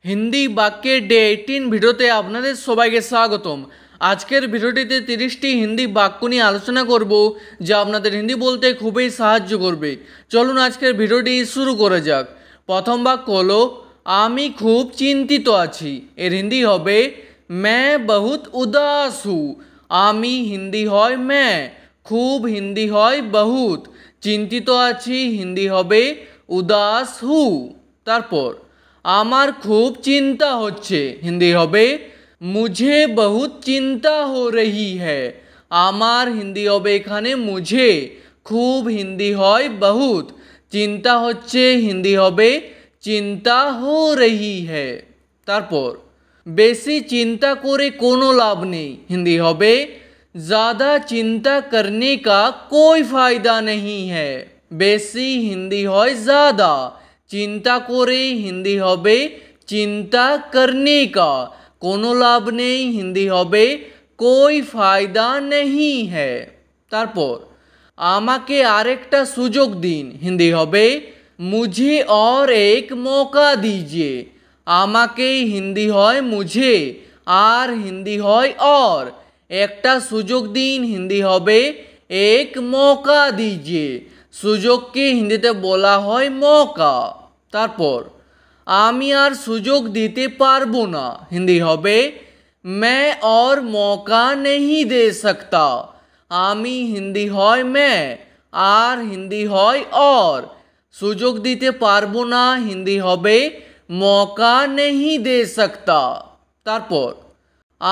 হিন্দি বাক্যের ডে 18 ভিডিওতে আপনাদের সবাইকে স্বাগতম। আজকের ভিডিওটিতে 30টি হিন্দি বাক্য নিয়ে আলোচনা করব যা আপনাদের হিন্দি বলতে খুবই সাহায্য করবে। চলুন আজকের ভিডিওটি শুরু করা যাক। প্রথম বাক্য হলো আমি খুব চিন্তিত আছি। এর হিন্দি হবে मैं बहुत उदास हूँ। আমি হিন্দি হয় मैं, খুব হিন্দি হয় बहुत, চিন্তিত আছি হিন্দি হবে উদাস হু। তারপর আমার খুব চিন্তা হচ্ছে হিন্দি হবে मुझे बहुत चिंता हो रही है। আমার হিন্দি হবে এখানে मुझे, খুব হিন্দি হয় बहुत, চিন্তা হচ্ছে হিন্দি হবে চিন্তা हो रही है। তারপর বেশি চিন্তা করে কোনো লাভ নেই হিন্দি হবে ज़्यादा चिंता करने का कोई फायदा नहीं है। বেশি হিন্দি হয় ज़्यादा, চিন্তা করে হিন্দি হবে চিন্তা करने का, কোনো লাভ নেই হিন্দি হবে कोई फायदा नहीं है। তারপর আমাকে আরেকটা সুযোগ দিন হিন্দি হবে मुझे और एक मौका दीजिए। আমাকে হিন্দি হয় मुझे, আর হিন্দি হয় और, একটা সুযোগ দিন হিন্দি হবে एक मौका दीजिए। সুযোগকে হিন্দিতে বলা হয় মৌকা। তারপর আমি আর সুযোগ দিতে পারবো না হিন্দি হবে मैं और मौका नहीं दे सकता। আমি হিন্দি হয় मैं, আর হিন্দি হয় और, সুযোগ দিতে পারবো না হিন্দি হবে मौका नहीं दे सकता। তারপর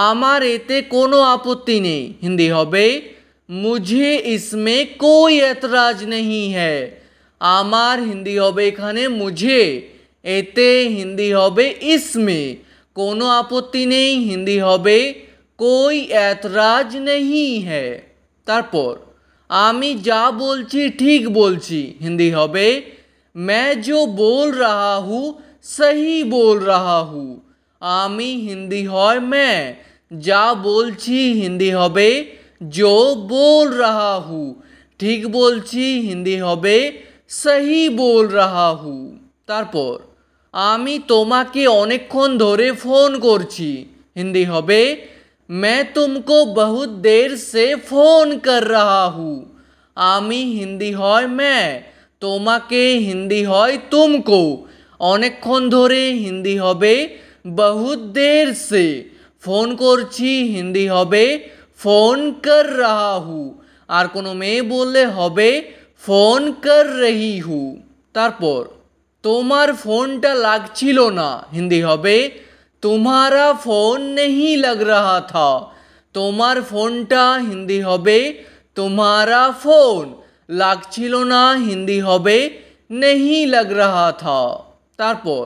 আমার এতে কোনো আপত্তি নেই হিন্দি হবে मुझे इसमें कोई ऐतराज नहीं है। আমার হিন্দি হবে এখানে मुझे, এতে হিন্দি হবে इसमें, কোনো আপত্তি নেই হিন্দি হবে कोई ऐतराज नहीं है। তারপর আমি যা বলছি ঠিক বলছি হিন্দি হবে मैं जो बोल रहा हूँ सही बोल रहा हूँ। আমি হিন্দি হয় मैं, যা বলছি হিন্দি হবে जो बोल रहा हूँ, ঠিক বলছি হিন্দি হবে सही बोल रहा हूँ। তারপর আমি তোমাকে অনেকক্ষণ ধরে ফোন করছি হিন্দি হবে मैं तुमको बहुत देर से फ़ोन कर रहा हूँ। আমি হিন্দি হয় मैं, তোমাকে হিন্দি হয় तुमको, অনেকক্ষণ ধরে হিন্দি হবে बहुत देर से, ফোন করছি হিন্দি হবে फ़ोन कर रहा हूँ, আর কোনো মেয়ে বললে হবে फ़ोन कर रही हूँ। তারপর তোমার ফোনটা লাগছিল না হিন্দি হবে तुम्हारा फ़ोन नहीं लग रहा था। তোমার ফোনটা হিন্দি হবে तुम्हारा फ़ोन, লাগছিল না হিন্দি হবে नहीं लग रहा था। তারপর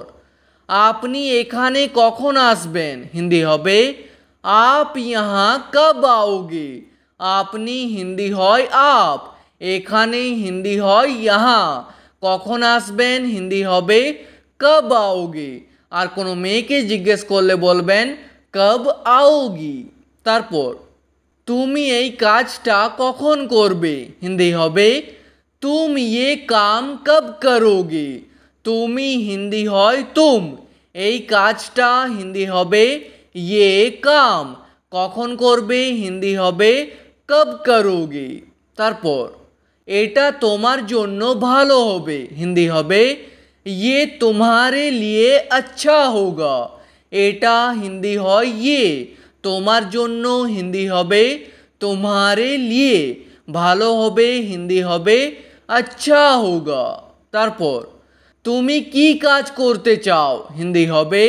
আপনি এখানে কখন আসবেন হিন্দি হবে आप यहाँ कब आओगे। আপনি হিন্দি হয় आप, এখানে হিন্দি হয় यहाँ, কখন আসবেন হিন্দি হবে कब आओगे, আর কোনো মেয়েকে জিজ্ঞেস করলে বলবেন कब आओगी। তারপর তুমি এই কাজটা কখন করবে হিন্দি হবে तुम ये काम कब करोगे। তুমি হিন্দি হয় तुम, এই কাজটা হিন্দি হবে ये काम, কখন করবে হিন্দি হবে कब करोगे। তারপর এটা তোমার জন্য ভালো হবে হিন্দি হবে ये तुम्हारे लिए अच्छा होगा। এটা হিন্দি হয় ये, তোমার জন্য হিন্দি হবে तुम्हारे लिए, ভালো হবে হিন্দি হবে अच्छा होगा। তারপর তুমি কি কাজ করতে চাও হিন্দি হবে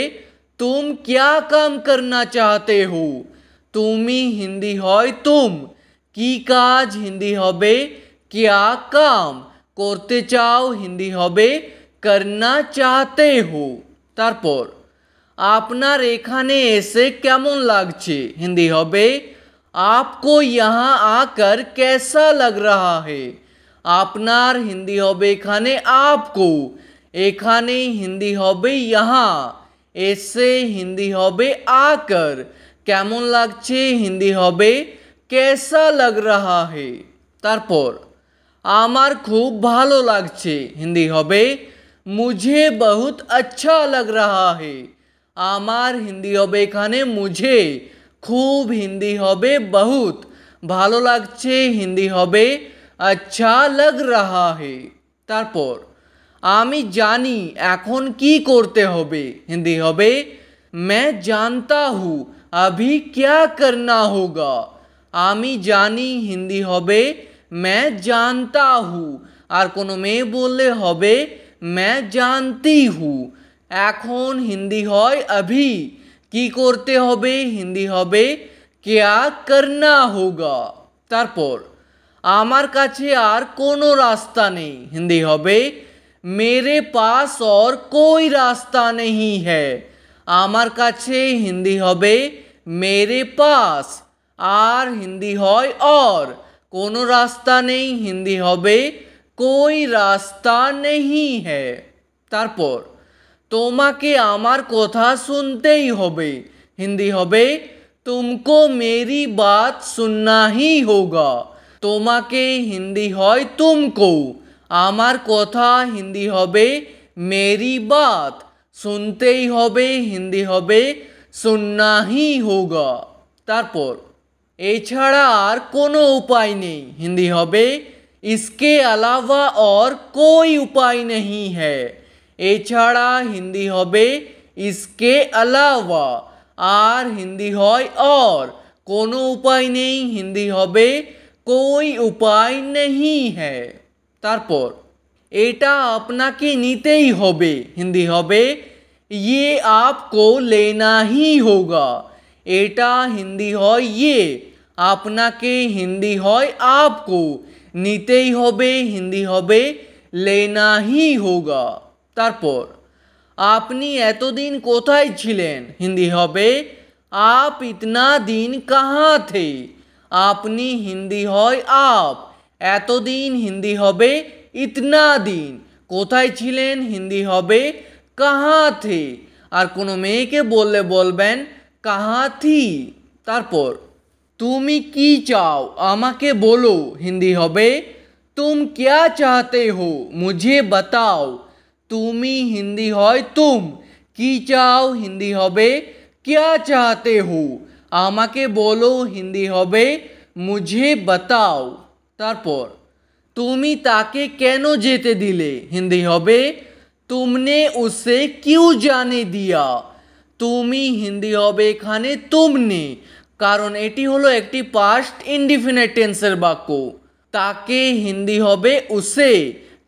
तुम क्या काम करना चाहते हो। তুমি হিন্দি হয় तुम, কি কাজ হিন্দি হবে क्या काम, করতে চাও হিন্দি হবে करना चाहते हो। তারপর আপনার এখানে এসে কেমন লাগছে হিন্দি হবে आपको यहाँ आकर कैसा लग रहा है। আপনার হিন্দি হবে এখানে आपको, এখানে হিন্দি হবে यहाँ, এসে হিন্দি হবে आकर, কেমন লাগছে হিন্দি হবে कैसा लग रहा है। তারপর আমার খুব ভালো লাগছে হিন্দি হবে मुझे बहुत अच्छा लग रहा है। আমার হিন্দি হবে এখানে মুঝে, খুব হিন্দি হবে বহুত, ভালো লাগছে হিন্দি হবে আচ্ছা লাগ রাহা হে। তারপর আমি জানি এখন কি করতে হবে, হিন্দি হবে मैं जानता हूँ अभी क्या करना होगा। আমি জানি হিন্দি হবে मैं जानता हूँ, আর কোনো মেয়ে বললে হবে मैं जानती हूँ। এখন হিন্দি হয় अभी, কি করতে হবে হিন্দি হবে क्या करना होगा। তারপর আমার কাছে আর কোনো রাস্তা নেই, হিন্দি হবে मेरे पास और कोई रास्ता नहीं है। আমার কাছে হিন্দি হবে मेरे पास, আর হিন্দি হয় और, কোনো রাস্তা নেই হিন্দি হবে कोई रास्ता नहीं है। তারপর তোমাকে আমার কথা শুনতেই হবে, হিন্দি হবে तुमको मेरी बात सुनना ही होगा। তোমাকে হিন্দি হয় तुमको, আমার কথা হিন্দি হবে मेरी बात, শুনতেই হবে হিন্দি হবে सुनना ही होगा। তারপর এছাড়া আর কোনো উপায় নেই, হিন্দি হবে इसके अलावा और कोई उपाय नहीं है। এছাড়া হিন্দি হবে इसके अलावा, আর হিন্দি হয় और, কোনো উপায় নেই হিন্দি হবে कोई उपाय नहीं है। তারপর এটা আপনাকে নিতেই হবে, হিন্দি হবে ये आपको लेना ही होगा। এটা হিন্দি হয় ये, আপনাকে হিন্দি হয় आपको, নিতেই হবে হিন্দি হবে लेना ही होगा। তারপর আপনি এতদিন কোথায় ছিলেন, হিন্দি হবে आप इतना दिन कहाँ थे। আপনি হিন্দি হয় आप, এতদিন হিন্দি হবে इतना दिन, কোথায় ছিলেন হিন্দি হবে कहाँ थे, আর কোনো মেয়েকে বললে বলবেন कहाँ थी। তারপর তুমি কি চাও আমাকে বলো, হিন্দি হবে तुम क्या चाहते हो मुझे बताओ। তুমি হিন্দি হয় तुम, কি চাও হিন্দি হবে क्या चाहते हो, আমাকে বলো হিন্দি হবে मुझे बताओ। তারপর তুমি তাকে কেন যেতে দিলে, হিন্দি হবে तुमने उसे क्यों जाने दिया। তুমি হিন্দি হবে এখানে तुमने, কারণ এটি হলো একটি পাস্ট ইনডিফিনিট টেন্সের বাক্য। তাকে হিন্দি হবে উসে,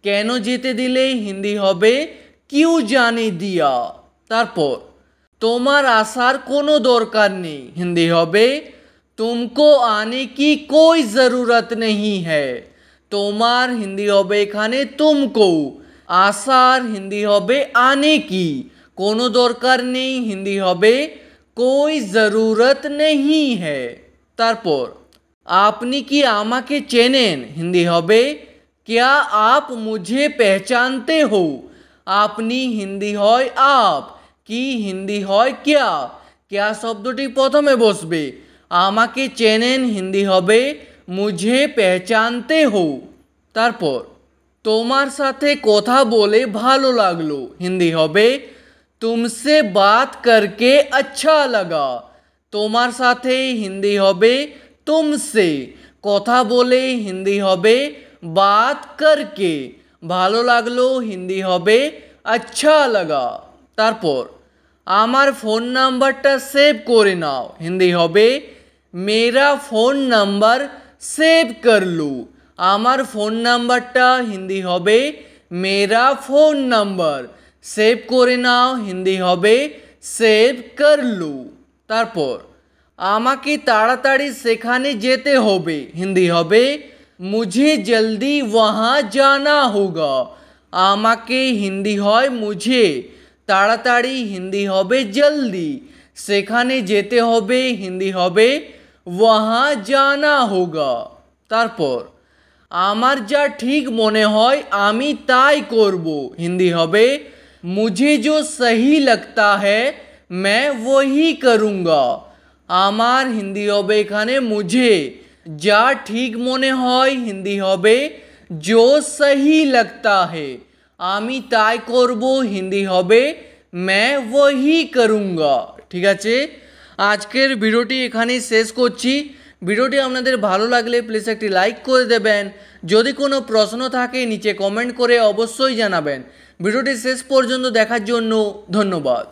কেন যেতে দিলে হিন্দি হবে क्यों जाने दिया। তারপর তোমার আসার কোনো দরকার নেই, হিন্দি হবে तुमको आने की कोई ज़रूरत नहीं है। তোমার হিন্দি হবে এখানে तुमको, আসার হিন্দি হবে आने की, কোনো দরকার নেই হিন্দি হবে कोई ज़रूरत नहीं है। তারপর আপনি কি আমাকে চেনেন, হিন্দি হবে क्या आप मुझे पहचानते हो। আপনি হিন্দি হয় आप, কি হিন্দি হয় क्या, क्या শব্দটি প্রথমে বসবে, আমাকে চেনেন হিন্দি হবে मुझे पहचानते हो। তারপর তোমার সাথে কথা বলে ভালো লাগলো, হিন্দি হবে तुमसे बात करके अच्छा लगा। তোমার সাথে হিন্দি হবে तुमसे, কথা বলে হিন্দি হবে बात करके, ভালো লাগলো হিন্দি হবে अच्छा लगा। তারপর আমার ফোন নাম্বারটা সেভ করে নাও, হিন্দি হবে मेरा फ़ोन नंबर सेव कर लो। আমার ফোন নাম্বারটা হিন্দি হবে मेरा फ़ोन नंबर, সেভ করে নাও হিন্দি হবে সেভ কর লো। তারপর আমাকে তাড়াতাড়ি সেখানে যেতে হবে, হিন্দি হবে मुझे जल्दी वहाँ जाना होगा। আমাকে হিন্দি হয় मुझे, তাড়াতাড়ি হিন্দি হবে জলদি, সেখানে যেতে হবে হিন্দি হবে वहाँ जाना होगा। তারপর আমার যা ঠিক মনে হয় আমি তাই করব, হিন্দি হবে मुझे जो सही लगता है मैं वही करूँगा। আমার হিন্দি হবে এখানে मुझे, যা ঠিক মনে হয় হিন্দি হবে जो सही लगता है, আমি তাই করব হিন্দি হবে मैं वही करूँगा। ঠিক আছে, আজকের ভিডিওটি এখানেই শেষ করছি। ভিডিওটি আপনাদের ভালো লাগলে প্লিজ একটি লাইক করে দেবেন। যদি কোনো প্রশ্ন থাকে নিচে কমেন্ট করে অবশ্যই জানাবেন। ভিডিওটি শেষ পর্যন্ত দেখার জন্য ধন্যবাদ।